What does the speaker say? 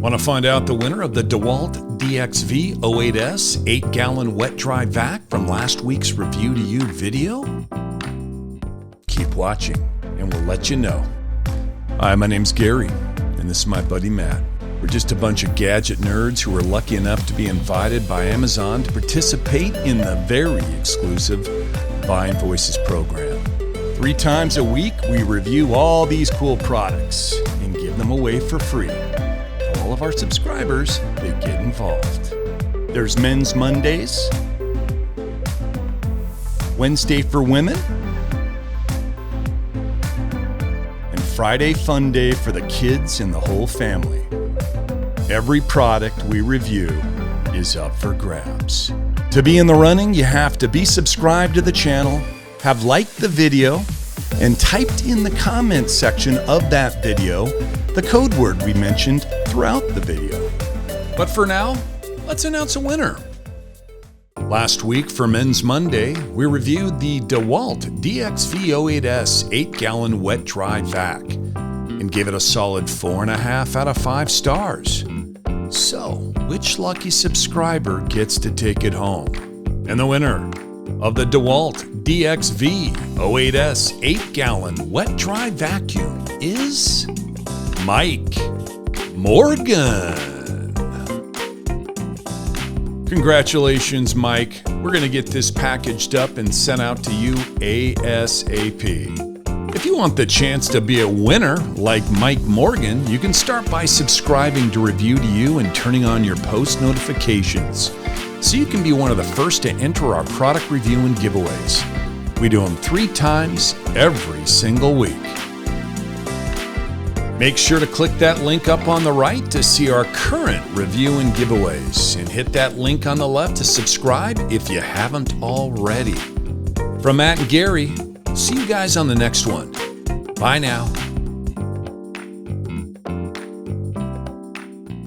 Want to find out the winner of the DEWALT DXV 08S 8-gallon wet-dry vac from last week's Review to You video? Keep watching and we'll let you know. Hi, my name's Gary, and this is my buddy Matt. We're just a bunch of gadget nerds who are lucky enough to be invited by Amazon to participate in the very exclusive Buying Voices program. 3 times a week, we review all these cool products and give them away for free. To all of our subscribers, they get involved. There's Men's Mondays, Wednesday for Women, and Friday Fun Day for the kids and the whole family. Every product we review is up for grabs. To be in the running, you have to be subscribed to the channel, have liked the video, and typed in the comments section of that video the code word we mentioned throughout the video. But for now, let's announce a winner. Last week for Men's Monday, we reviewed the DEWALT DXV 08S 8-gallon wet-dry vac and gave it a solid 4.5 out of 5 stars. So, which lucky subscriber gets to take it home? And the winner of the DEWALT DXV 08S 8-gallon wet-dry vacuum is Mike Morgan. Congratulations, Mike. We're going to get this packaged up and sent out to you ASAP. If you want the chance to be a winner like Mike Morgan, you can start by subscribing to Review to You and turning on your post notifications so you can be one of the first to enter our product review and giveaways. We do them 3 times every single week. Make sure to click that link up on the right to see our current review and giveaways, and hit that link on the left to subscribe if you haven't already. From Matt and Gary, see you guys on the next one. Bye now.